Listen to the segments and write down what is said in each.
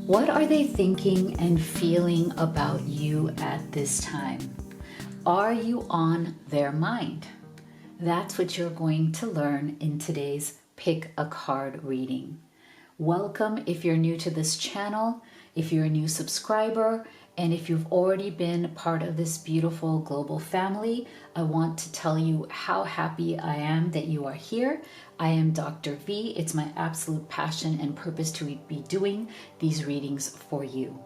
What are they thinking and feeling about you at this time? Are you on their mind? That's what you're going to learn in today's Pick a Card reading. Welcome if you're new to this channel, if you're a new subscriber, and if you've already been part of this beautiful global family. I want to tell you how happy I am that you are here. I am Dr. V. It's my absolute passion and purpose to be doing these readings for you.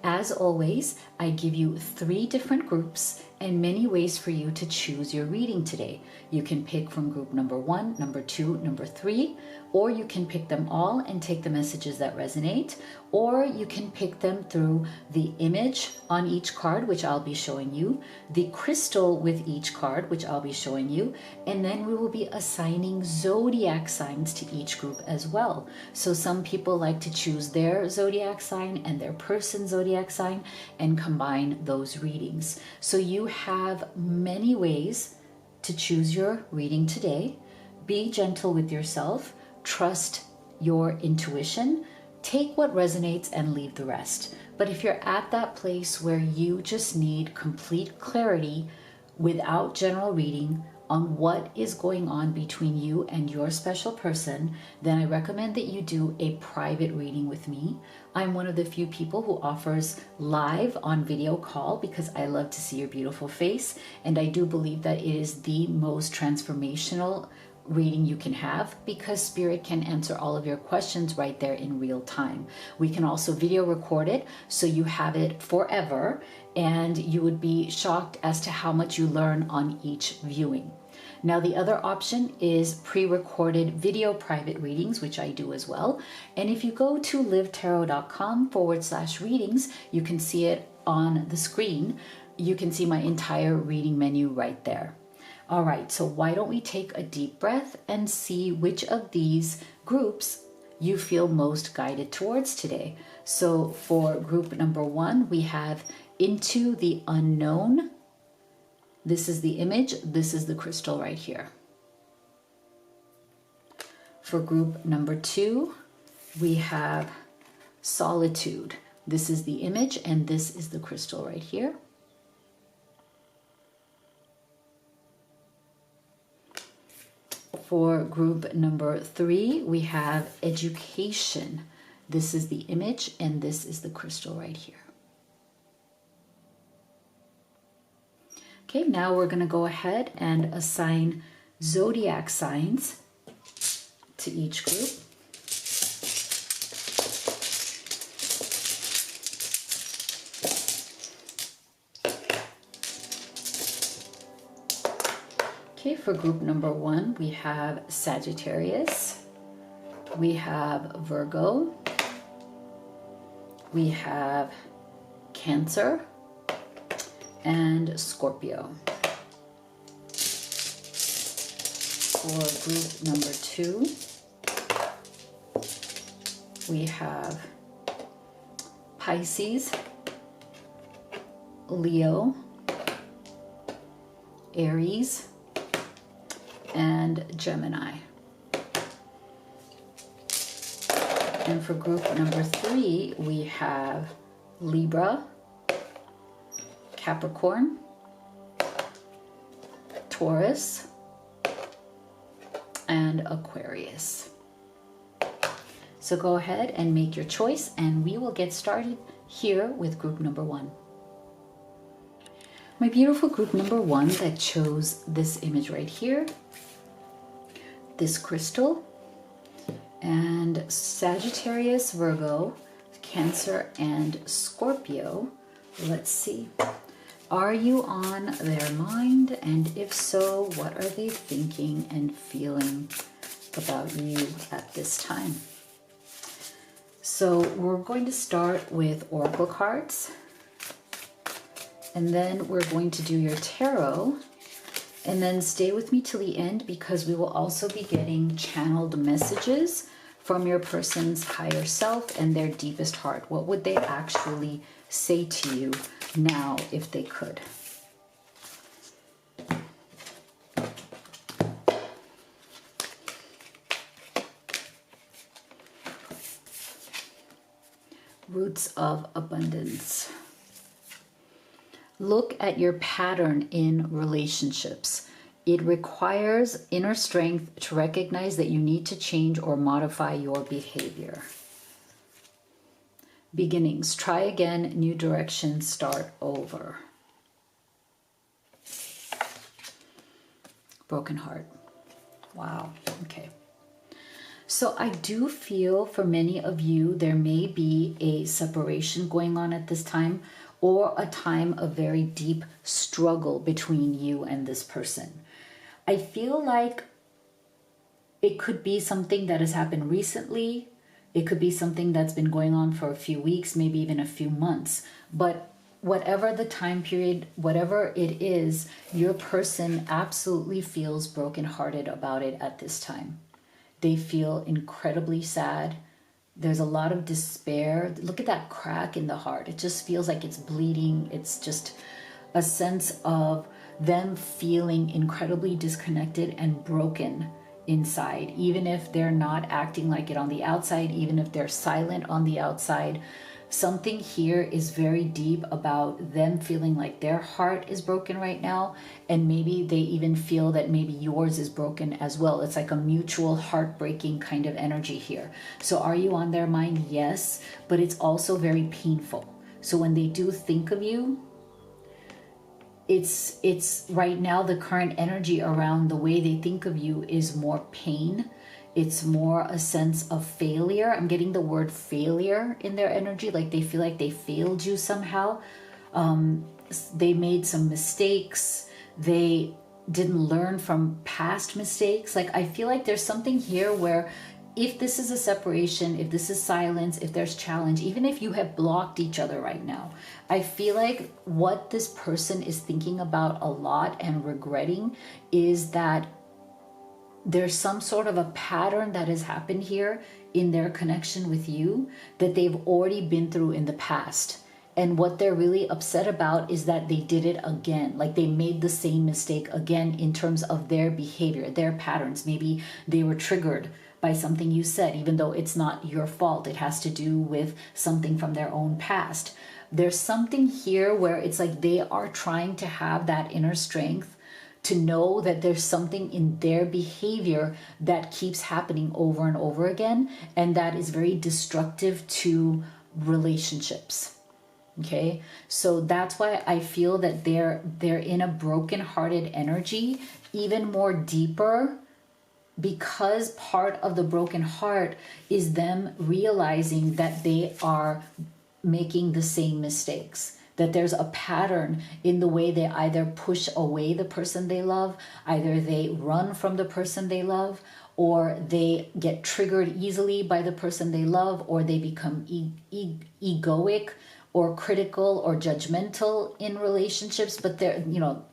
As always, I give you 3 different groups and many ways for you to choose your reading today. You can pick from group number 1, number 2, number 3, or you can pick them all and take the messages that resonate, or you can pick them through the image on each card, which I'll be showing you, the crystal with each card, which I'll be showing you, and then we will be assigning zodiac signs to each group as well. So some people like to choose their zodiac sign and their person's zodiac sign and combine those readings. So you have many ways to choose your reading today. Be gentle with yourself. Trust your intuition. Take what resonates and leave the rest. But if you're at that place where you just need complete clarity without general reading on what is going on between you and your special person, then I recommend that you do a private reading with me. I'm one of the few people who offers live on video call because I love to see your beautiful face, and I do believe that it is the most transformational reading you can have because Spirit can answer all of your questions right there in real time. We can also video record it so you have it forever, and you would be shocked as to how much you learn on each viewing. Now, the other option is pre-recorded video private readings, which I do as well. And if you go to livetarot.com/readings, you can see it on the screen. You can see my entire reading menu right there. All right, so why don't we take a deep breath and see which of these groups you feel most guided towards today. So for group number 1, we have Into the Unknown. This is the image, this is the crystal right here. For group number 2, we have Solitude. This is the image and this is the crystal right here. For group number 3, we have Education. This is the image and this is the crystal right here. Okay, now we're going to go ahead and assign zodiac signs to each group. Okay, for group number 1, we have Sagittarius, we have Virgo, we have Cancer, and Scorpio. For group number 2, we have Pisces, Leo, Aries, and Gemini. And for group number 3, we have Libra, Capricorn, Taurus, and Aquarius. So go ahead and make your choice and we will get started here with group number 1. My beautiful group number 1 that chose this image right here, this crystal, and Sagittarius, Virgo, Cancer, and Scorpio. Let's see. Are you on their mind? And if so, what are they thinking and feeling about you at this time? So we're going to start with oracle cards. And then we're going to do your tarot. And then stay with me till the end because we will also be getting channeled messages from your person's higher self and their deepest heart. What would they actually say to you now if they could? Roots of abundance. Look at your pattern in relationships. It requires inner strength to recognize that you need to change or modify your behavior. Beginnings. Try again. New direction. Start over. Broken heart. Wow. Okay. So I do feel for many of you, there may be a separation going on at this time, or a time of very deep struggle between you and this person. I feel like it could be something that has happened recently. It could be something that's been going on for a few weeks, maybe even a few months. But whatever the time period, whatever it is, your person absolutely feels brokenhearted about it at this time. They feel incredibly sad. There's a lot of despair. Look at that crack in the heart. It just feels like it's bleeding. It's just a sense of them feeling incredibly disconnected and broken inside, even if they're not acting like it on the outside, even if they're silent on the outside. Something here is very deep about them feeling like their heart is broken right now, and maybe they even feel that maybe yours is broken as well. It's like a mutual heartbreaking kind of energy here. So are you on their mind? Yes, but it's also very painful. So when they do think of you, it's right now the current energy around the way they think of you is more pain. It's more a sense of failure. I'm getting the word failure in their energy, like they feel like they failed you somehow. They made some mistakes. They didn't learn from past mistakes. Like I feel like there's something here where if this is a separation, if this is silence, if there's challenge, even if you have blocked each other right now, I feel like what this person is thinking about a lot and regretting is that there's some sort of a pattern that has happened here in their connection with you that they've already been through in the past. And what they're really upset about is that they did it again. Like they made the same mistake again in terms of their behavior, their patterns. Maybe they were triggered by something you said, even though it's not your fault. It has to do with something from their own past. There's something here where it's like they are trying to have that inner strength to know that there's something in their behavior that keeps happening over and over again, and that is very destructive to relationships. Okay, so that's why I feel that they're in a broken-hearted energy, even more deeper, because part of the broken heart is them realizing that they are making the same mistakes. That there's a pattern in the way they either push away the person they love, either they run from the person they love, or they get triggered easily by the person they love, or they become egoic or critical or judgmental in relationships. But they're,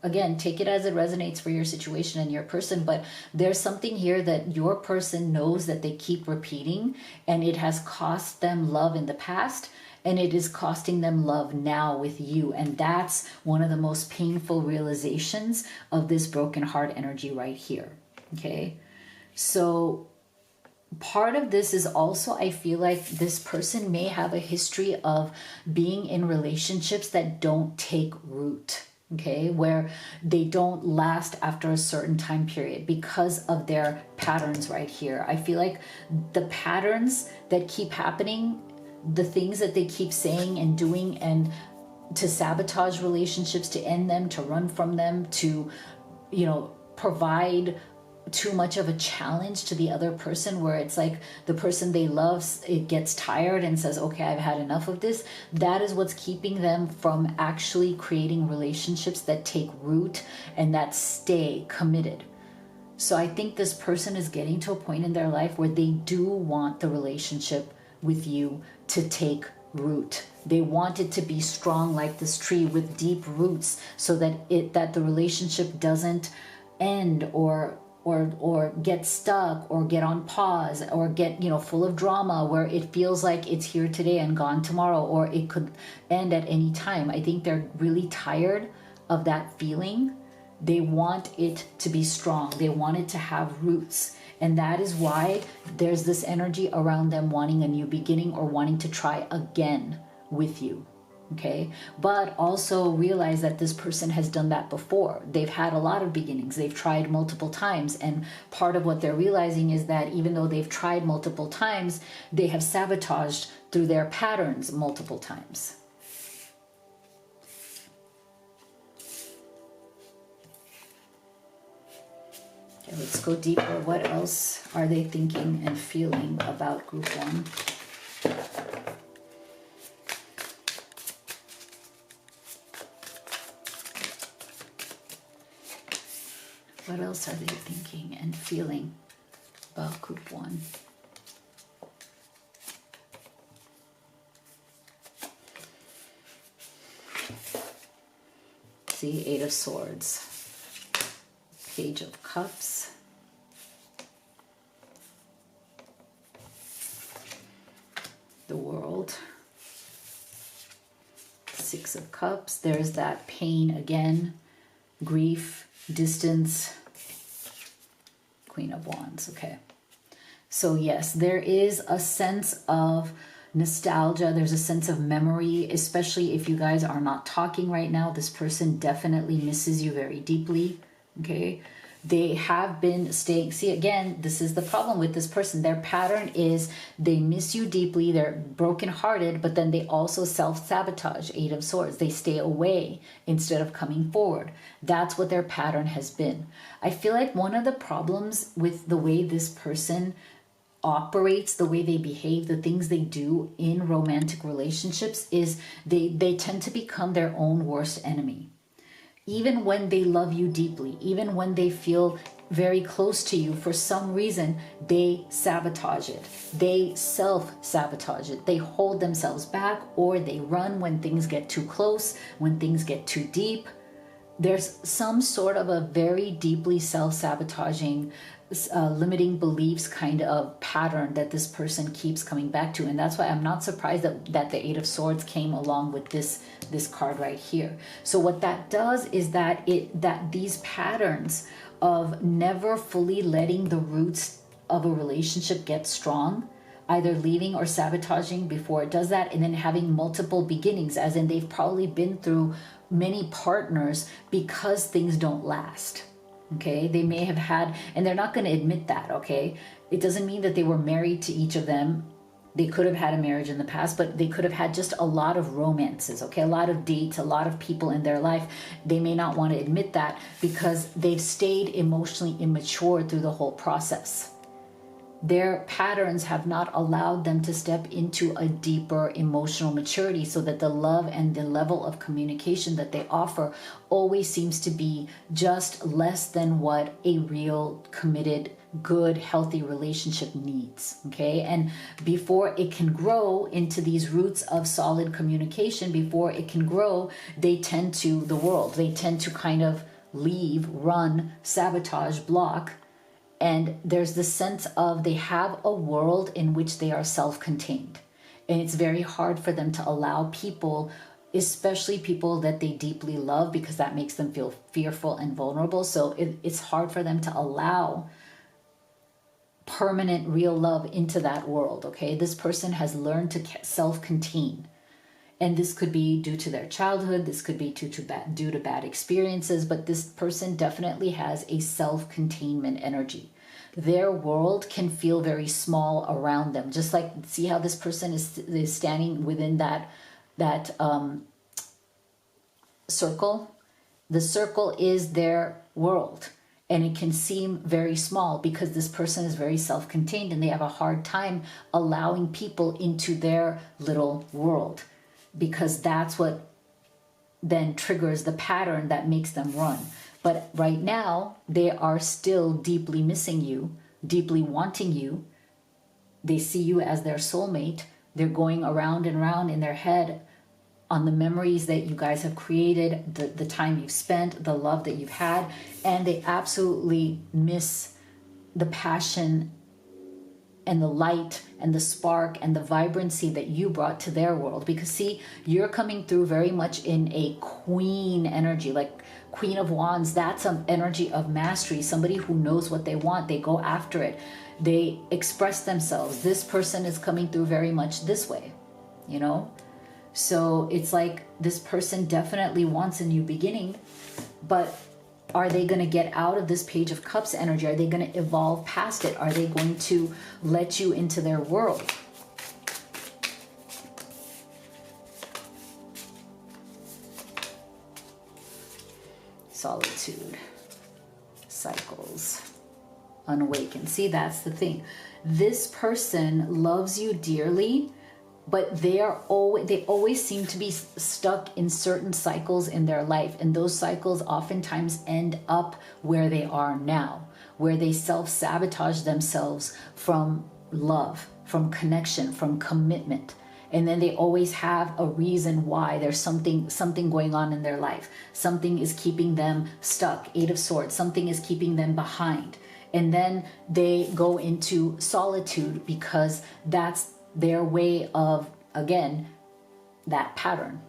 again, take it as it resonates for your situation and your person. But there's something here that your person knows that they keep repeating, and it has cost them love in the past. And it is costing them love now with you. And that's one of the most painful realizations of this broken heart energy right here. Okay. So part of this is also, I feel like this person may have a history of being in relationships that don't take root. Okay, where they don't last after a certain time period because of their patterns right here. I feel like the patterns that keep happening, the things that they keep saying and doing, and to sabotage relationships, to end them, to run from them, to, provide too much of a challenge to the other person, where it's like the person they love, it gets tired and says, okay, I've had enough of this. That is what's keeping them from actually creating relationships that take root and that stay committed. So I think this person is getting to a point in their life where they do want the relationship with you to take root. They want it to be strong like this tree with deep roots, so that the relationship doesn't end or get stuck or get on pause or get full of drama, where it feels like it's here today and gone tomorrow, or it could end at any time. I think they're really tired of that feeling. They want it to be strong. They want it to have roots. And that is why there's this energy around them wanting a new beginning or wanting to try again with you. Okay, but also realize that this person has done that before. They've had a lot of beginnings. They've tried multiple times. And part of what they're realizing is that even though they've tried multiple times, they have sabotaged through their patterns multiple times. Okay, let's go deeper. What else are they thinking and feeling about group one? What else are they thinking and feeling about group one? See, Eight of Swords, Page of Cups, the World, Six of Cups. There's that pain again, grief, distance, Queen of Wands. Okay, so yes, there is a sense of nostalgia. There's a sense of memory, especially if you guys are not talking right now. This person definitely misses you very deeply. Okay, they have been staying. See, again, this is the problem with this person. Their pattern is they miss you deeply. They're brokenhearted, but then they also self-sabotage. Eight of Swords. They stay away instead of coming forward. That's what their pattern has been. I feel like one of the problems with the way this person operates, the way they behave, the things they do in romantic relationships is they tend to become their own worst enemy. Even when they love you deeply, even when they feel very close to you, for some reason, they sabotage it. They self-sabotage it. They hold themselves back, or they run when things get too close, when things get too deep. There's some sort of a very deeply self-sabotaging, limiting beliefs kind of pattern that this person keeps coming back to. And that's why I'm not surprised that the Eight of Swords came along with this card right here. So what that does is that these patterns of never fully letting the roots of a relationship get strong, either leaving or sabotaging before it does that, and then having multiple beginnings, as in they've probably been through many partners because things don't last. Okay, they may have had, and they're not going to admit that. Okay, it doesn't mean that they were married to each of them. They could have had a marriage in the past, but they could have had just a lot of romances, okay? A lot of dates, a lot of people in their life. They may not want to admit that because they've stayed emotionally immature through the whole process. Their patterns have not allowed them to step into a deeper emotional maturity, so that the love and the level of communication that they offer always seems to be just less than what a real, committed, good, healthy relationship needs. Okay, and before it can grow into these roots of solid communication, before it can grow, they tend to kind of leave, run, sabotage, block. And there's this sense of they have a world in which they are self-contained, and it's very hard for them to allow people, especially people that they deeply love, because that makes them feel fearful and vulnerable. So it's hard for them to allow permanent real love into that world. Okay, this person has learned to self-contain, and this could be due to their childhood, this could be due to bad experiences, but this person definitely has a self-containment energy. Their world can feel very small around them, just like, see how this person is standing within that circle. The circle is their world, and it can seem very small because this person is very self-contained, and they have a hard time allowing people into their little world, because that's what then triggers the pattern that makes them run. But right now, they are still deeply missing you, deeply wanting you. They see you as their soulmate. They're going around and around in their head on the memories that you guys have created, the time you've spent, the love that you've had, and they absolutely miss the passion and the light and the spark and the vibrancy that you brought to their world. Because see, you're coming through very much in a queen energy, like Queen of Wands. That's an energy of mastery, somebody who knows what they want. They go after it. They express themselves. This person is coming through very much this way, you know? So it's like this person definitely wants a new beginning, but are they going to get out of this Page of Cups energy? Are they going to evolve past it? Are they going to let you into their world? Solitude, cycles, unawakened. See, that's the thing. This person loves you dearly, but they always seem to be stuck in certain cycles in their life, and those cycles oftentimes end up where they are now, where they self-sabotage themselves from love, from connection, from commitment. And then they always have a reason why. There's something going on in their life. Something is keeping them stuck. Eight of Swords. Something is keeping them behind. And then they go into solitude because that's their way of, again, that pattern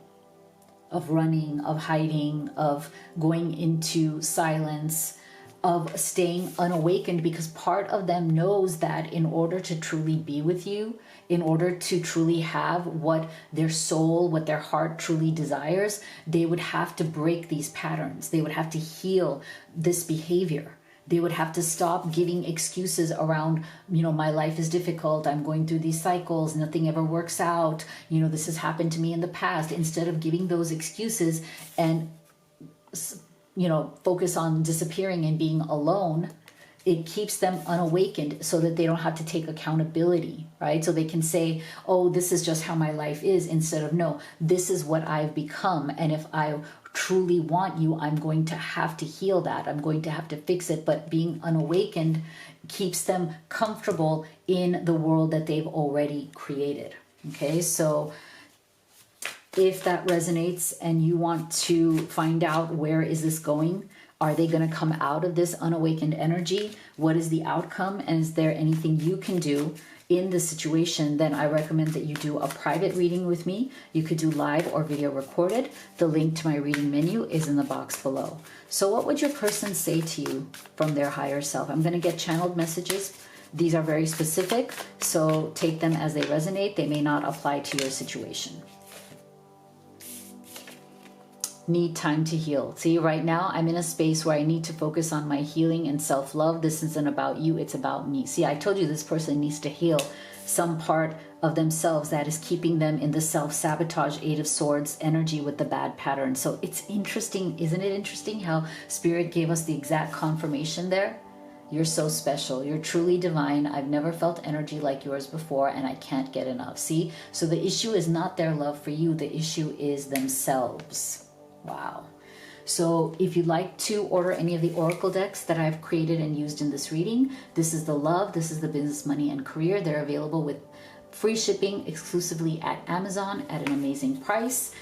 of running, of hiding, of going into silence, of staying unawakened, because part of them knows that in order to truly be with you, in order to truly have what their soul, what their heart truly desires, they would have to break these patterns. They would have to heal this behavior. They would have to stop giving excuses around, you know, my life is difficult, I'm going through these cycles, nothing ever works out, you know, this has happened to me in the past. Instead of giving those excuses and, you know, focus on disappearing and being alone, it keeps them unawakened so that they don't have to take accountability, right? So they can say, oh, this is just how my life is, instead of, no, this is what I've become. And if I truly want you, I'm going to have to heal that. I'm going to have to fix it. But being unawakened keeps them comfortable in the world that they've already created. Okay, so if that resonates and you want to find out where is this going, are they going to come out of this unawakened energy? What is the outcome? And is there anything you can do in this situation? Then I recommend that you do a private reading with me. You could do live or video recorded. The link to my reading menu is in the box below. So what would your person say to you from their higher self? I'm going to get channeled messages. These are very specific, so take them as they resonate. They may not apply to your situation. Need time to heal. See, right now I'm in a space where I need to focus on my healing and self-love. This isn't about you, it's about me. See, I told you this person needs to heal some part of themselves that is keeping them in the self-sabotage, Eight of Swords energy with the bad pattern. So it's interesting, isn't it interesting how Spirit gave us the exact confirmation there? You're so special. You're truly divine. I've never felt energy like yours before, and I can't get enough. See, so the issue is not their love for you. The issue is themselves. Wow. So if you'd like to order any of the oracle decks that I've created and used in this reading, this is the love, this is the business, money, and career. They're available with free shipping exclusively at Amazon at an amazing price.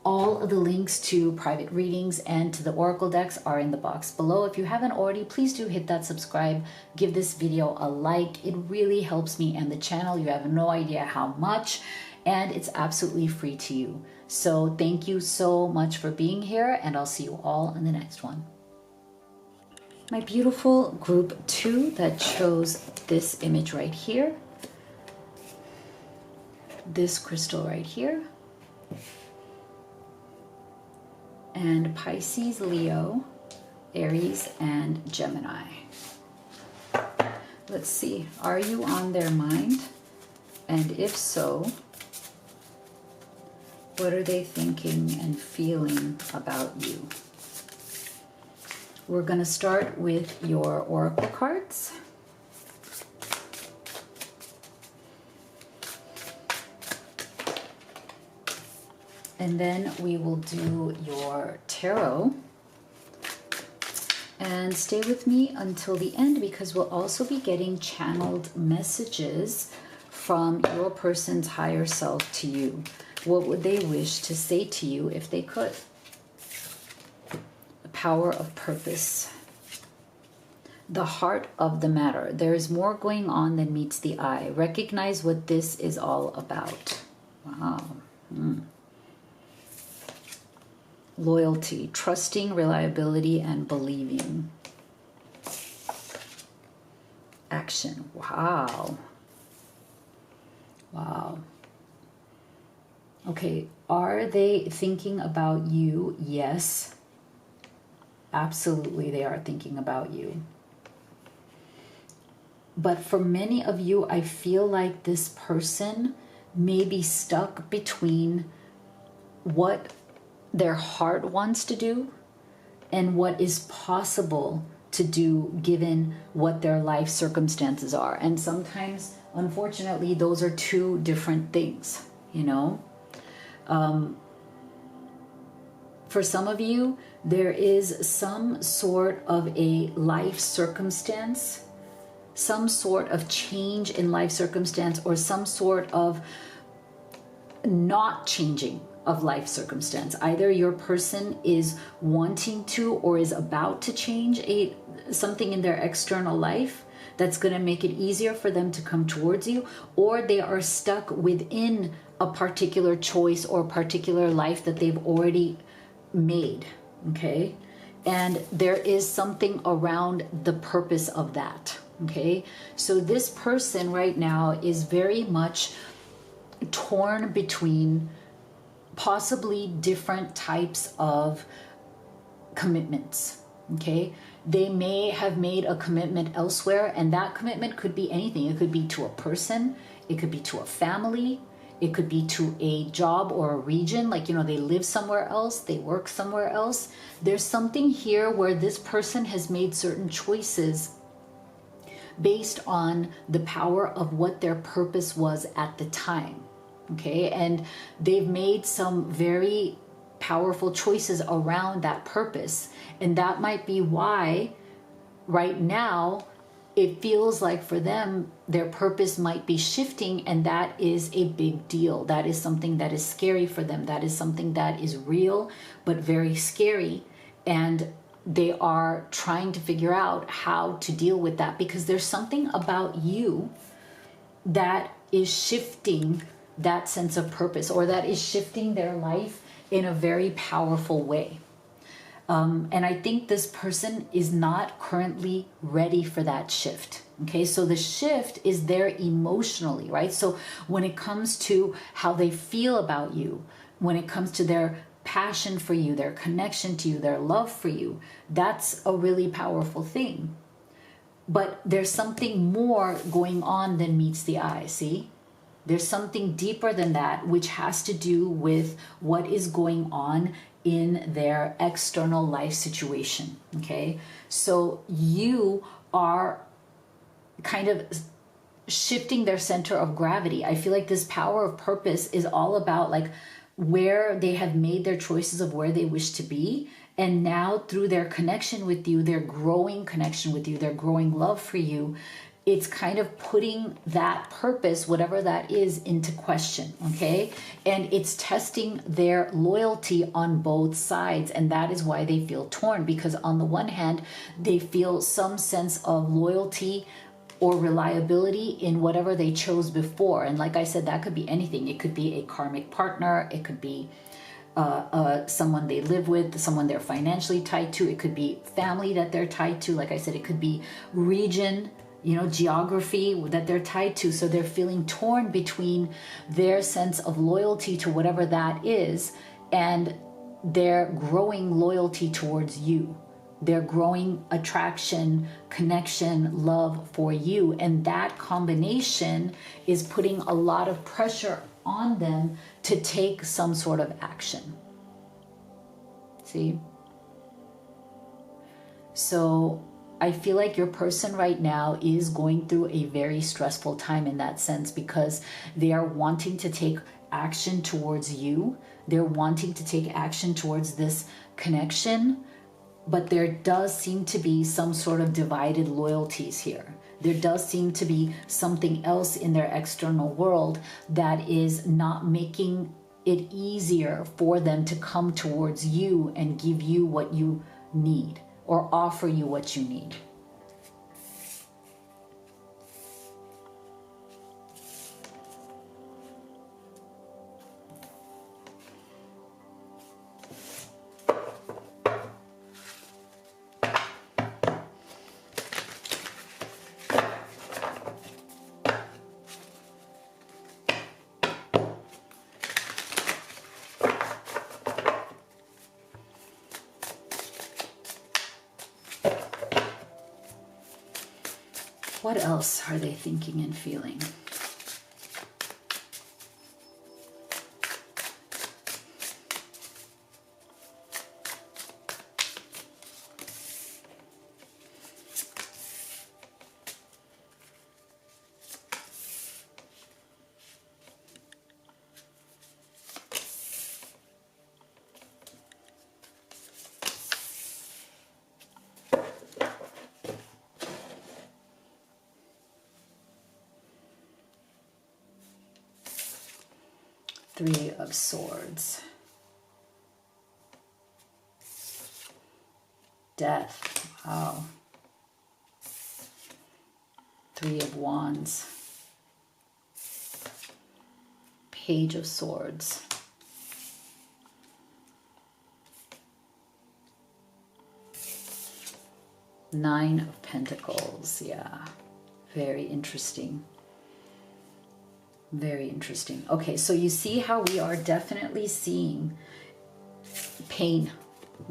All of the links to private readings and to the oracle decks are in the box below. If you haven't already, please do hit that subscribe. Give this video a like. It really helps me and the channel. You have no idea how much. And it's absolutely free to you. So thank you so much for being here, and I'll see you all in the next one. My beautiful group 2 that chose this image right here, this crystal right here, and Pisces, Leo, Aries, and Gemini. Let's see, are you on their mind? And if so, what are they thinking and feeling about you? We're going to start with your oracle cards. And then we will do your tarot. And stay with me until the end, because we'll also be getting channeled messages from your person's higher self to you. What would they wish to say to you if they could? The power of purpose. The heart of the matter. There is more going on than meets the eye. Recognize what this is all about. Wow. Loyalty, trusting, reliability, and believing. Action. Wow. Wow. Okay, are they thinking about you? Yes. Absolutely, they are thinking about you. But for many of you, I feel like this person may be stuck between what their heart wants to do and what is possible to do given what their life circumstances are. And sometimes, unfortunately, those are two different things, you know? For some of you, there is some sort of a life circumstance, some sort of change in life circumstance, or some sort of not changing of life circumstance. Either your person is wanting to or is about to change something in their external life that's going to make it easier for them to come towards you, or they are stuck within a particular choice or particular life that they've already made. Okay, and there is something around the purpose of that. Okay, so this person right now is very much torn between possibly different types of commitments. Okay, they may have made a commitment elsewhere, and that commitment could be anything. It could be to a person, it could be to a family, it could be to a job or a region, like, you know, they live somewhere else, they work somewhere else. There's something here where this person has made certain choices based on the power of what their purpose was at the time. Okay, and they've made some very powerful choices around that purpose, and that might be why right now it feels like for them their purpose might be shifting, and that is a big deal. That is something that is scary for them. That is something that is real but very scary, and they are trying to figure out how to deal with that, because there's something about you that is shifting that sense of purpose, or that is shifting their life in a very powerful way. And I think this person is not currently ready for that shift. Okay, so the shift is there emotionally, right? So when it comes to how they feel about you, when it comes to their passion for you, their connection to you, their love for you, that's a really powerful thing. But there's something more going on than meets the eye, see? There's something deeper than that, which has to do with what is going on in their external life situation. Okay, so you are kind of shifting their center of gravity. I feel like this power of purpose is all about like where they have made their choices of where they wish to be, and now through their connection with you, their growing connection with you, their growing love for you, it's kind of putting that purpose, whatever that is, into question. Okay, and it's testing their loyalty on both sides, and that is why they feel torn, because on the one hand they feel some sense of loyalty or reliability in whatever they chose before. And like I said, that could be anything. It could be a karmic partner, it could be someone they live with, someone they're financially tied to, it could be family that they're tied to. Like I said, it could be region, you know, geography that they're tied to. So they're feeling torn between their sense of loyalty to whatever that is and their growing loyalty towards you, their growing attraction, connection, love for you. And that combination is putting a lot of pressure on them to take some sort of action. See? So I feel like your person right now is going through a very stressful time in that sense, because they are wanting to take action towards you. They're wanting to take action towards this connection, but there does seem to be some sort of divided loyalties here. There does seem to be something else in their external world that is not making it easier for them to come towards you and give you what you need, or offer you what you need. What else are they thinking and feeling? Three of Swords. Death. Wow. Three of Wands. Page of Swords. Nine of Pentacles. Yeah. Very interesting. Very interesting. Okay, so you see how we are definitely seeing pain,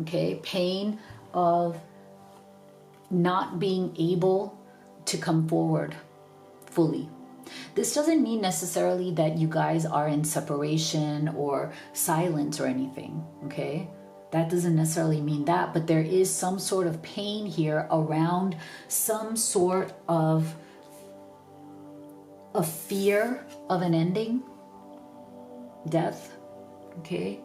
okay? Pain of not being able to come forward fully. This doesn't mean necessarily that you guys are in separation or silence or anything, okay? That doesn't necessarily mean that, but there is some sort of pain here around some sort of a fear of an ending, death, okay?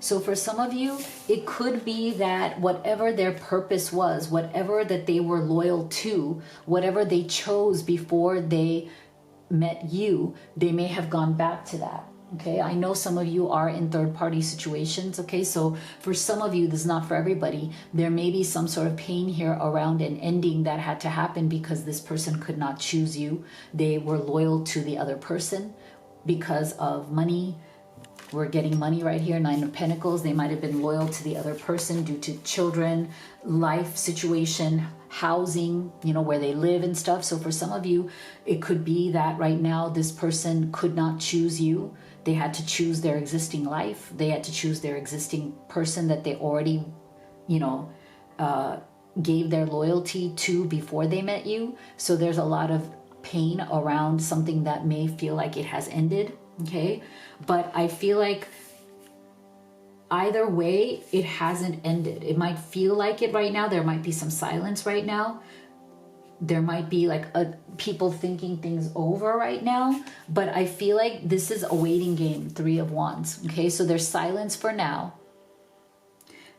So for some of you, it could be that whatever their purpose was, whatever that they were loyal to, whatever they chose before they met you, they may have gone back to that. Okay, I know some of you are in third-party situations, okay? So for some of you, this is not for everybody. There may be some sort of pain here around an ending that had to happen because this person could not choose you. They were loyal to the other person because of money. We're getting money right here, Nine of Pentacles. They might have been loyal to the other person due to children, life situation, housing, you know, where they live and stuff. So for some of you, it could be that right now this person could not choose you. They had to choose their existing life. They had to choose their existing person that they already, you know, gave their loyalty to before they met you. So there's a lot of pain around something that may feel like it has ended, okay? But I feel like either way, it hasn't ended. It might feel like it right now. There might be some silence right now. There might be like people thinking things over right now, but I feel like this is a waiting game, Three of Wands, okay? So there's silence for now.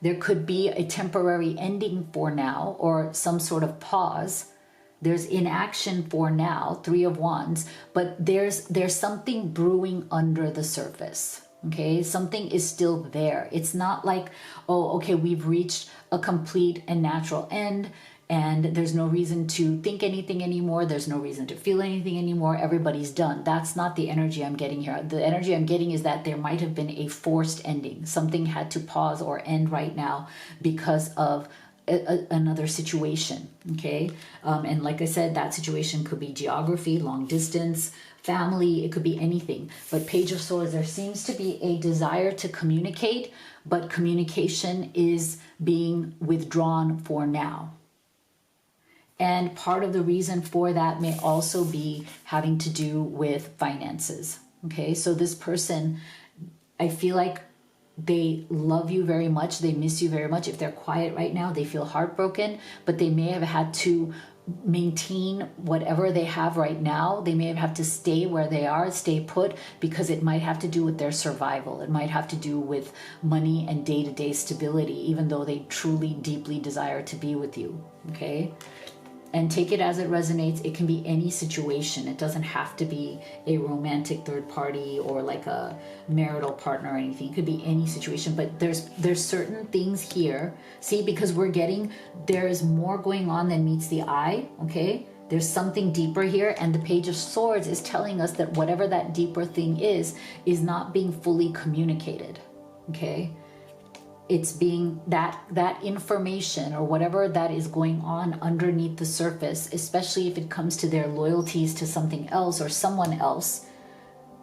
There could be a temporary ending for now or some sort of pause. There's inaction for now, Three of Wands, but there's something brewing under the surface, okay? Something is still there. It's not like, oh, okay, we've reached a complete and natural end and there's no reason to think anything anymore. There's no reason to feel anything anymore. Everybody's done. That's not the energy I'm getting here. The energy I'm getting is that there might have been a forced ending. Something had to pause or end right now because of another situation, okay? And like I said, that situation could be geography, long distance, family, it could be anything. But Page of Swords, there seems to be a desire to communicate, but communication is being withdrawn for now. And part of the reason for that may also be having to do with finances, okay? So this person, I feel like they love you very much. They miss you very much. If they're quiet right now, they feel heartbroken, but they may have had to maintain whatever they have right now. They may have had to stay where they are, stay put, because it might have to do with their survival. It might have to do with money and day-to-day stability, even though they truly, deeply desire to be with you, okay? And take it as it resonates. It can be any situation. It doesn't have to be a romantic third party or like a marital partner or anything. It could be any situation, but there's certain things here. See, because we're getting, there's more going on than meets the eye, okay? There's something deeper here, and the Page of Swords is telling us that whatever that deeper thing is not being fully communicated, okay? It's being that information or whatever that is going on underneath the surface, especially if it comes to their loyalties to something else or someone else,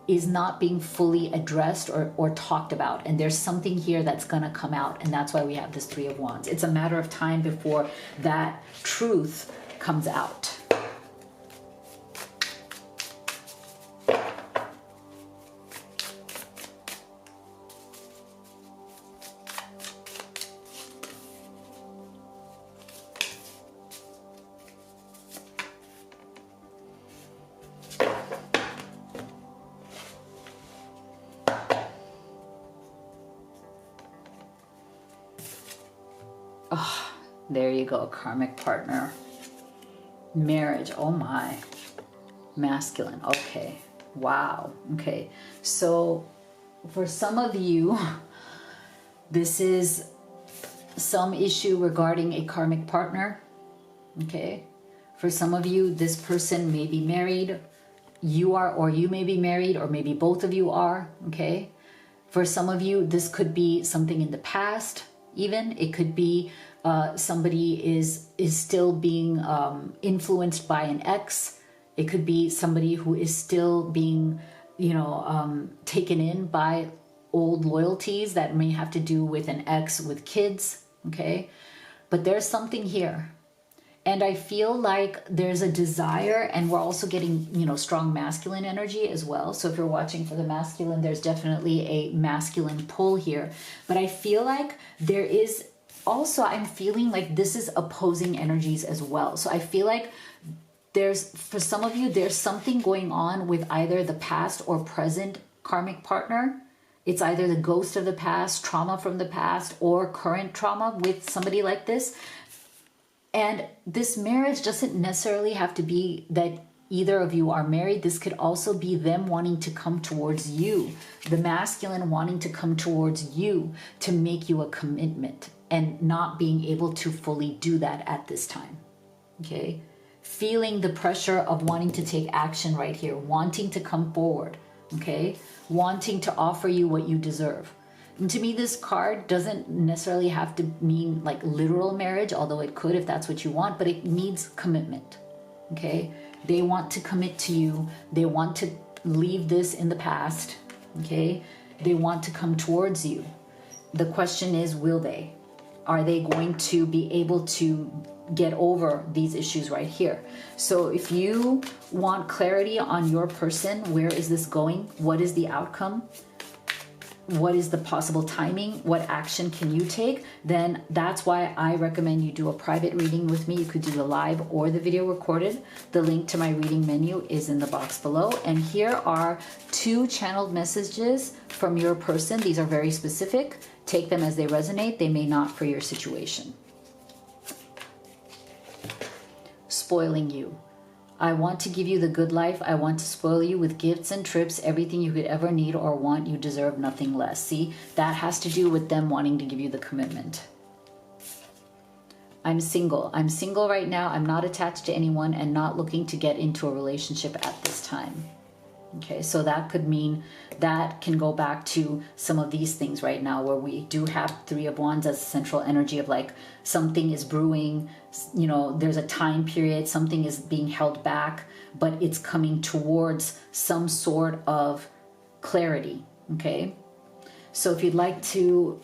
is not being fully addressed or talked about. And there's something here that's going to come out, and that's why we have this Three of Wands. It's a matter of time before that truth comes out. There you go, karmic partner. Marriage, oh my. Masculine, okay. Wow, okay. So for some of you, this is some issue regarding a karmic partner, okay? For some of you, this person may be married, you are, or you may be married, or maybe both of you are, okay? For some of you, this could be something in the past, even. It could be somebody is still being influenced by an ex. It could be somebody who is still being, you know, taken in by old loyalties that may have to do with an ex with kids, okay? But there's something here. And I feel like there's a desire, and we're also getting, you know, strong masculine energy as well. So if you're watching for the masculine, there's definitely a masculine pull here. But I feel like there is also, I'm feeling like this is opposing energies as well. So I feel like there's, for some of you, there's something going on with either the past or present karmic partner. It's either the ghost of the past, trauma from the past, or current trauma with somebody like this. And this marriage doesn't necessarily have to be that either of you are married. This could also be them wanting to come towards you, the masculine wanting to come towards you to make you a commitment and not being able to fully do that at this time, okay? Feeling the pressure of wanting to take action right here, wanting to come forward, okay? Wanting to offer you what you deserve. And to me, this card doesn't necessarily have to mean like literal marriage, although it could if that's what you want, but it needs commitment, okay? They want to commit to you. They want to leave this in the past, okay? They want to come towards you. The question is, will they? Are they going to be able to get over these issues right here? So if you want clarity on your person, where is this going? What is the outcome? What is the possible timing? What action can you take? Then that's why I recommend you do a private reading with me. You could do the live or the video recorded. The link to my reading menu is in the box below. And here are 2 channeled messages from your person. These are very specific. Take them as they resonate. They may not for your situation. Spoiling you. I want to give you the good life. I want to spoil you with gifts and trips, everything you could ever need or want. You deserve nothing less. See, that has to do with them wanting to give you the commitment. I'm single. I'm single right now. I'm not attached to anyone and not looking to get into a relationship at this time. Okay, so that could mean, that can go back to some of these things right now where we do have 3 of Wands as central energy of like something is brewing, you know, there's a time period, something is being held back, but it's coming towards some sort of clarity, okay? So if you'd like to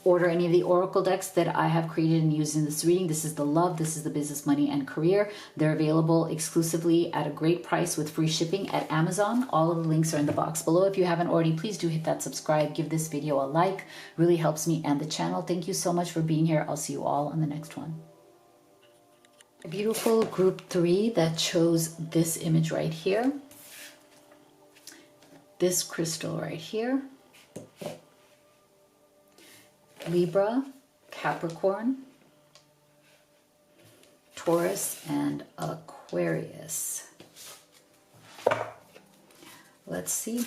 order any of the oracle decks that I have created and used in this reading, this is the love, this is the business, money, and career. They're available exclusively at a great price with free shipping at Amazon. All of the links are in the box below. If you haven't already, please do hit that subscribe, give this video a like, really helps me and the channel. Thank you so much for being here. I'll see you all on the next one. A beautiful group 3 that chose this image right here, this crystal right here, Libra, Capricorn, Taurus, and Aquarius. Let's see.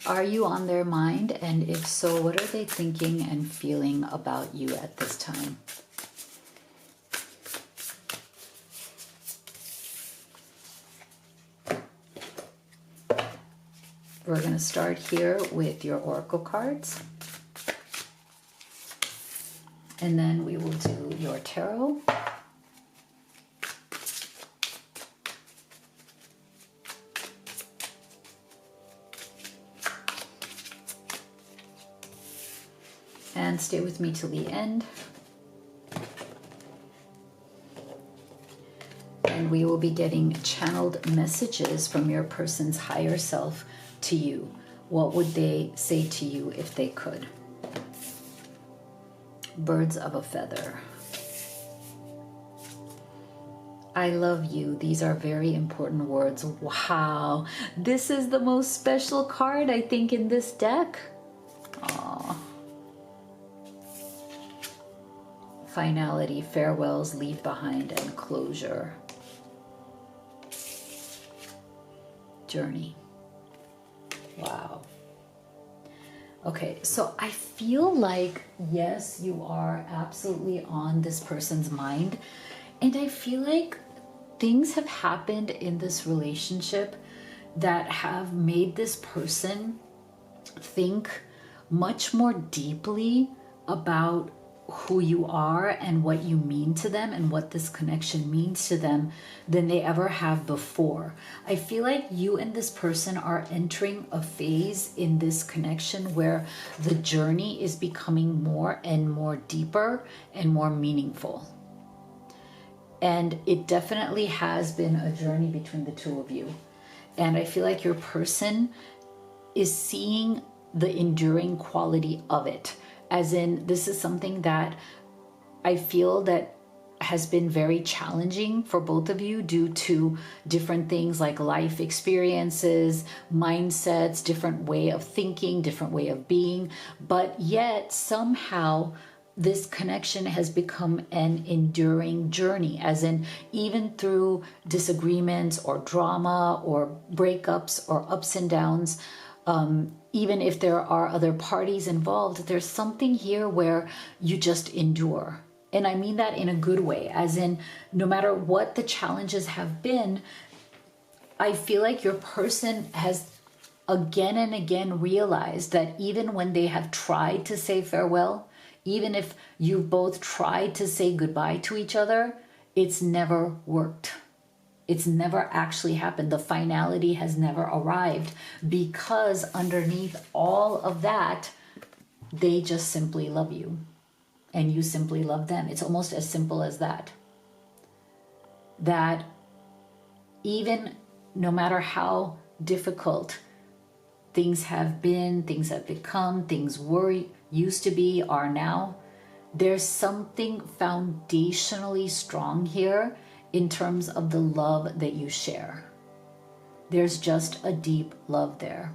Are you on their mind? And if so, what are they thinking and feeling about you at this time? We're going to start here with your oracle cards. And then we will do your tarot. And stay with me till the end. And we will be getting channeled messages from your person's higher self to you. What would they say to you if they could? Birds of a feather. I love you. These are very important words. Wow. This is the most special card, I think, in this deck. Aww. finality, farewells, leave behind, and closure. Journey. Wow. Okay, so I feel like, yes, you are absolutely on this person's mind. And I feel like things have happened in this relationship that have made this person think much more deeply about who you are and what you mean to them and what this connection means to them than they ever have before. I feel like you and this person are entering a phase in this connection where the journey is becoming more and more deeper and more meaningful. And it definitely has been a journey between the two of you. And I feel like your person is seeing the enduring quality of it. As in, this is something that I feel that has been very challenging for both of you due to different things like life experiences, mindsets, different way of thinking, different way of being. But yet somehow this connection has become an enduring journey, as in even through disagreements or drama or breakups or ups and downs, even if there are other parties involved, there's something here where you just endure. And I mean that in a good way, as in no matter what the challenges have been, I feel like your person has again and again realized that even when they have tried to say farewell, even if you've both tried to say goodbye to each other, it's never worked. It's never actually happened. The finality has never arrived because underneath all of that, they just simply love you and you simply love them. It's almost as simple as that. That even no matter how difficult things have been, things have become, things were, used to be, are now, there's something foundationally strong here in terms of the love that you share. There's just a deep love there.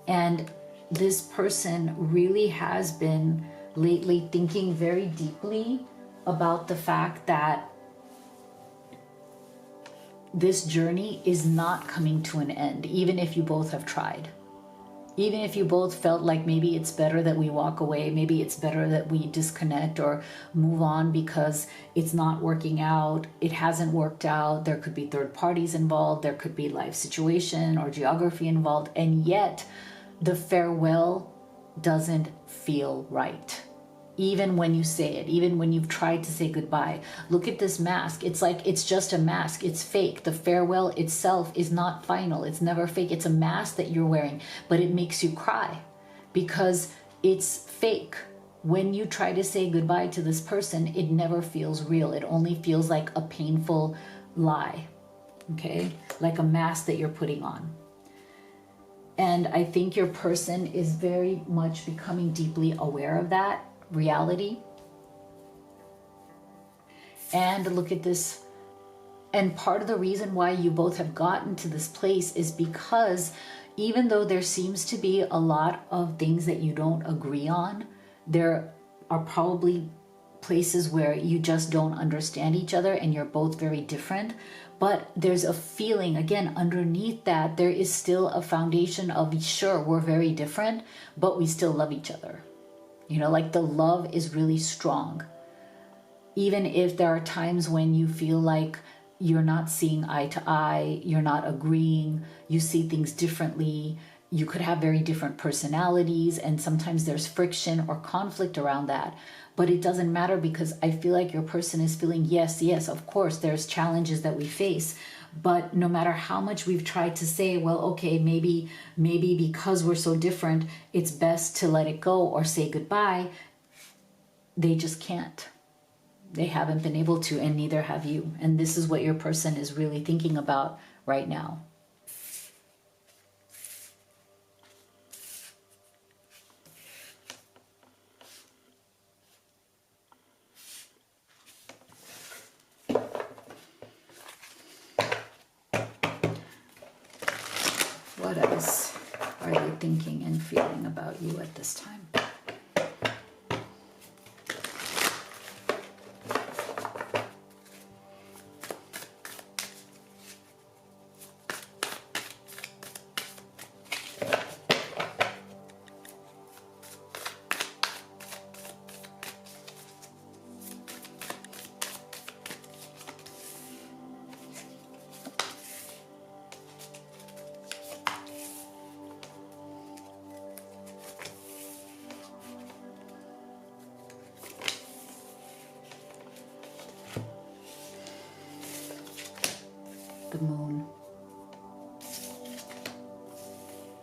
And this person really has been lately thinking very deeply about the fact that this journey is not coming to an end, even if you both have tried. Even if you both felt like maybe it's better that we walk away, maybe it's better that we disconnect or move on because it's not working out, it hasn't worked out, there could be third parties involved, there could be life situation or geography involved, and yet the farewell doesn't feel right. Even when you say it, even when you've tried to say goodbye. Look at this mask. It's like it's just a mask. It's fake. The farewell itself is not final. It's never fake. It's a mask that you're wearing, but it makes you cry because it's fake. When you try to say goodbye to this person, it never feels real. It only feels like a painful lie, okay? Like a mask that you're putting on. And I think your person is very much becoming deeply aware of that reality. And look at this. And part of the reason why you both have gotten to this place is because even though there seems to be a lot of things that you don't agree on, there are probably places where you just don't understand each other and you're both very different. But there's a feeling, again, underneath that, there is still a foundation of, sure, we're very different, but we still love each other. You know, like the love is really strong. Even if there are times when you feel like you're not seeing eye to eye, you're not agreeing, you see things differently, you could have very different personalities, and sometimes there's friction or conflict around that. But it doesn't matter because I feel like your person is feeling, yes, of course, there's challenges that we face. But no matter how much we've tried to say, well, okay, maybe because we're so different, it's best to let it go or say goodbye, they just can't. They haven't been able to, and neither have you. And this is what your person is really thinking about right now. What else are they thinking and feeling about you at this time?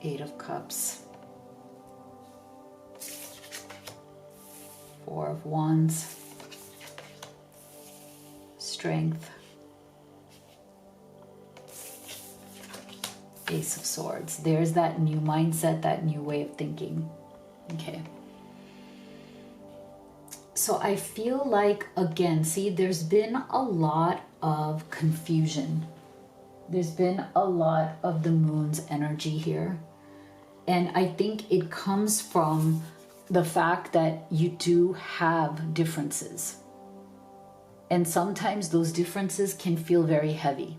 Eight of Cups. Four of Wands. Strength. Ace of Swords. There's that new mindset, that new way of thinking. Okay. So I feel like, again, see, there's been a lot of confusion. There's been a lot of the moon's energy here. And I think it comes from the fact that you do have differences. And sometimes those differences can feel very heavy.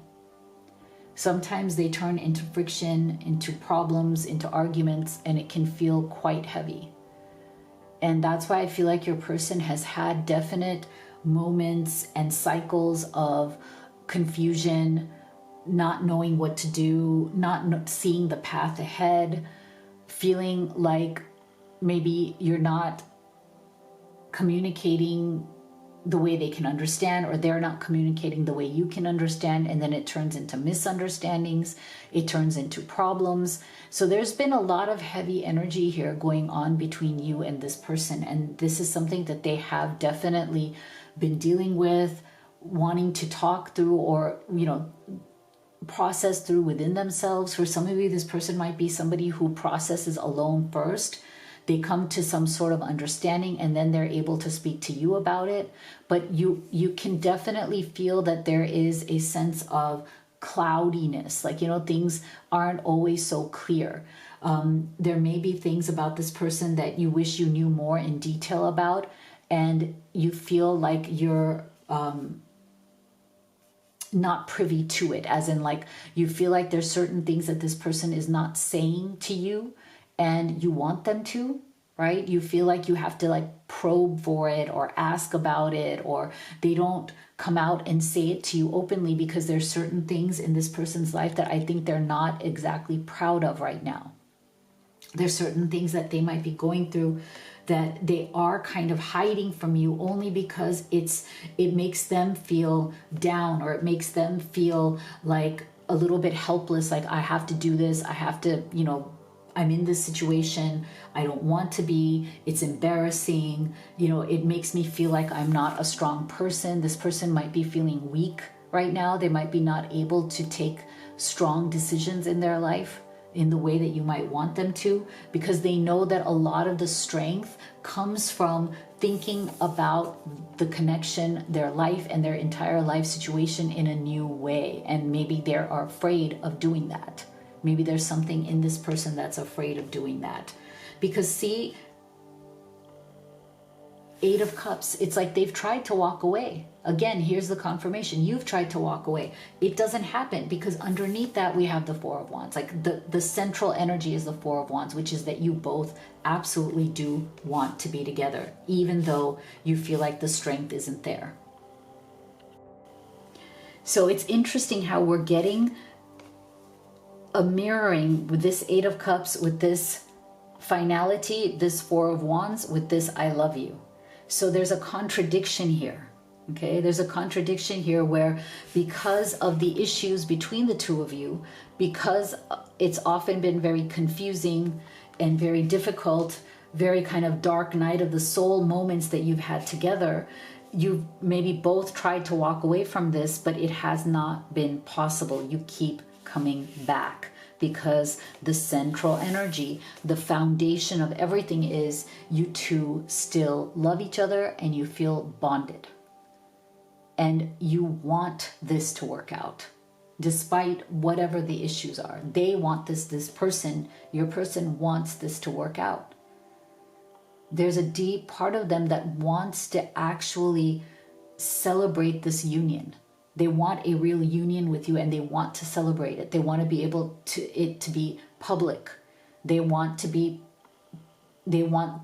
Sometimes they turn into friction, into problems, into arguments, and it can feel quite heavy. And that's why I feel like your person has had definite moments and cycles of confusion, not knowing what to do, not seeing the path ahead, feeling like maybe you're not communicating the way they can understand, or they're not communicating the way you can understand, and then it turns into misunderstandings, it turns into problems. So there's been a lot of heavy energy here going on between you and this person, and this is something that they have definitely been dealing with, wanting to talk through, or process through within themselves. For some of you, this person might be somebody who processes alone first. They come to some sort of understanding, and then they're able to speak to you about it. But you can definitely feel that there is a sense of cloudiness, like, things aren't always so clear. There may be things about this person that you wish you knew more in detail about, and you feel like you're not privy to it, as in, like, you feel like there's certain things that this person is not saying to you and you want them to, right? You feel like you have to, like, probe for it or ask about it, or they don't come out and say it to you openly because there's certain things in this person's life that I think they're not exactly proud of right now. There's certain things that they might be going through that they are kind of hiding from you, only because it makes them feel down, or it makes them feel like a little bit helpless, like, I have to do this, I have to, I'm in this situation, I don't want to be, it's embarrassing, it makes me feel like I'm not a strong person. This person might be feeling weak right now. They might be not able to take strong decisions in their life in the way that you might want them to, because they know that a lot of the strength comes from thinking about the connection, their life and their entire life situation in a new way. And maybe they are afraid of doing that. Maybe there's something in this person that's afraid of doing that. Because see, Eight of Cups, it's like they've tried to walk away. Again, here's the confirmation. You've tried to walk away. It doesn't happen, because underneath that we have the Four of Wands. Like, the central energy is the Four of Wands, which is that you both absolutely do want to be together, even though you feel like the strength isn't there. So it's interesting how we're getting a mirroring with this Eight of Cups, with this finality, this Four of Wands, with this I love you. So there's a contradiction here. Okay, there's a contradiction here where, because of the issues between the two of you, because it's often been very confusing and very difficult, very kind of dark night of the soul moments that you've had together, you've maybe both tried to walk away from this, but it has not been possible. You keep coming back, because the central energy, the foundation of everything is you two still love each other and you feel bonded. And you want this to work out, despite whatever the issues are. They want this person, your person wants this to work out. There's a deep part of them that wants to actually celebrate this union. They want a real union with you, and they want to celebrate it. They want to be able to it to be public. They want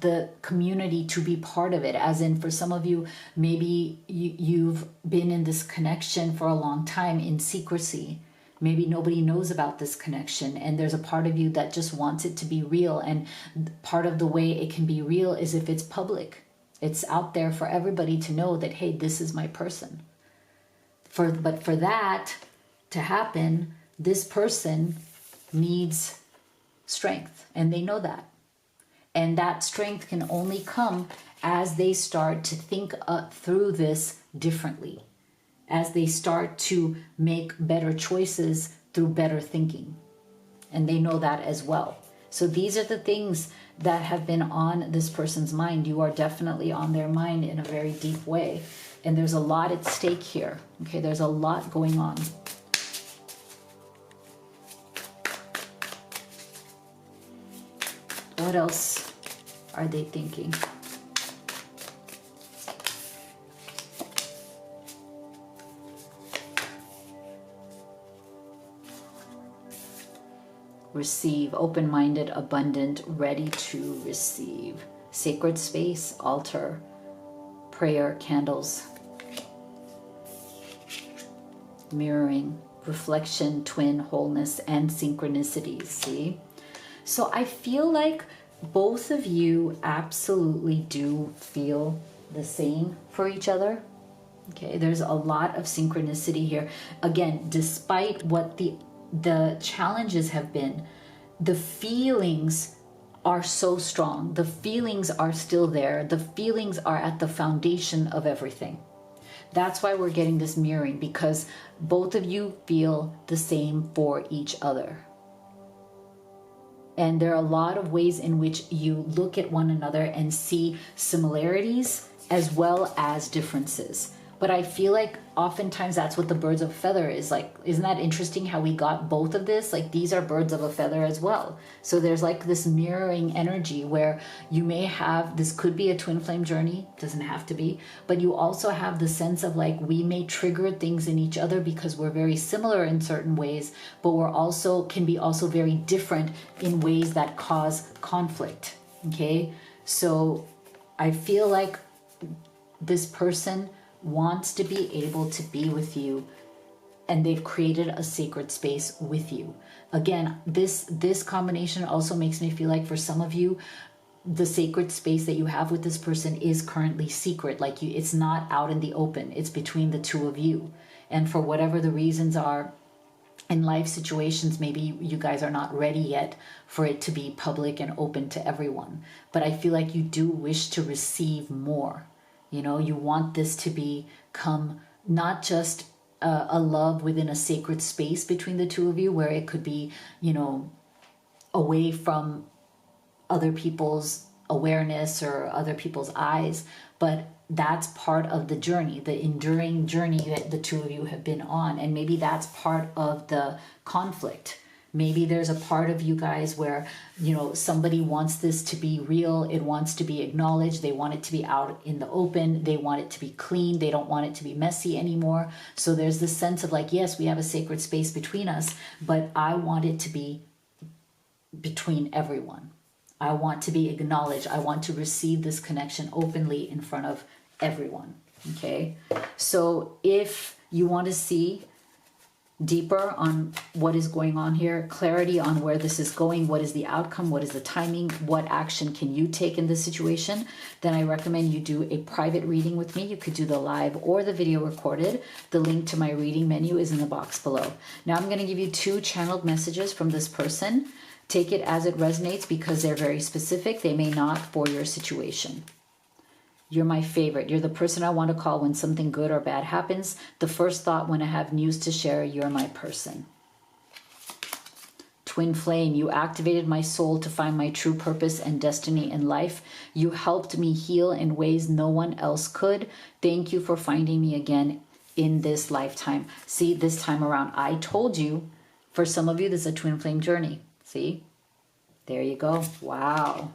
the community to be part of it. As in, for some of you, maybe you've been in this connection for a long time in secrecy. Maybe nobody knows about this connection, and there's a part of you that just wants it to be real. And part of the way it can be real is if it's public. It's out there for everybody to know that, hey, this is my person. But for that to happen, this person needs strength, and they know that. And that strength can only come as they start to think through this differently, as they start to make better choices through better thinking. And they know that as well. So these are the things that have been on this person's mind. You are definitely on their mind in a very deep way. And there's a lot at stake here. Okay, there's a lot going on. What else are they thinking? Receive, open-minded, abundant, ready to receive. Sacred space, altar, prayer, candles. Mirroring, reflection, twin, wholeness, and synchronicities. See? So I feel like both of you absolutely do feel the same for each other. Okay, there's a lot of synchronicity here. Again, despite what the challenges have been, the feelings are so strong. The feelings are still there. The feelings are at the foundation of everything. That's why we're getting this mirroring, because both of you feel the same for each other. And there are a lot of ways in which you look at one another and see similarities as well as differences. But I feel like oftentimes that's what the birds of a feather is like. Isn't that interesting how we got both of this? Like, these are birds of a feather as well. So there's like this mirroring energy where you may have, this could be a twin flame journey, doesn't have to be, but you also have the sense of like, we may trigger things in each other because we're very similar in certain ways, but we're also, can be also very different in ways that cause conflict. Okay. So I feel like this person wants to be able to be with you, and they've created a sacred space with you. Again, this combination also makes me feel like for some of you, the sacred space that you have with this person is currently secret. Like, it's not out in the open. It's between the two of you. And for whatever the reasons are in life situations, maybe you guys are not ready yet for it to be public and open to everyone. But I feel like you do wish to receive more. You know, you want this to become not just a love within a sacred space between the two of you, where it could be, you know, away from other people's awareness or other people's eyes, but that's part of the journey, the enduring journey that the two of you have been on. And maybe that's part of the conflict. Maybe there's a part of you guys where, you know, somebody wants this to be real. It wants to be acknowledged. They want it to be out in the open. They want it to be clean. They don't want it to be messy anymore. So there's this sense of like, yes, we have a sacred space between us, but I want it to be between everyone. I want to be acknowledged. I want to receive this connection openly in front of everyone. Okay. So if you want to see deeper on what is going on here, clarity on where this is going, what is the outcome, what is the timing, what action can you take in this situation, then I recommend you do a private reading with me. You could do the live or the video recorded. The link to my reading menu is in the box below. Now I'm going to give you 2 channeled messages from this person. Take it as it resonates because they're very specific. They may not for your situation. You're my favorite. You're the person I want to call when something good or bad happens. The first thought when I have news to share, you're my person. Twin flame, you activated my soul to find my true purpose and destiny in life. You helped me heal in ways no one else could. Thank you for finding me again in this lifetime. See, this time around, I told you, for some of you, this is a twin flame journey. See, there you go. Wow.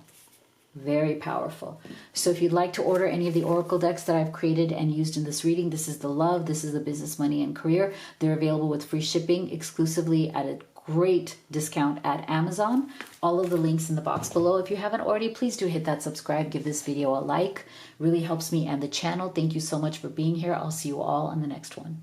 Very powerful. So if you'd like to order any of the oracle decks that I've created and used in this reading, this is the love, this is the business, money, and career. They're available with free shipping exclusively at a great discount at Amazon. All of the links in the box below. If you haven't already, please do hit that subscribe, give this video a like. Really helps me and the channel. Thank you so much for being here. I'll see you all on the next one.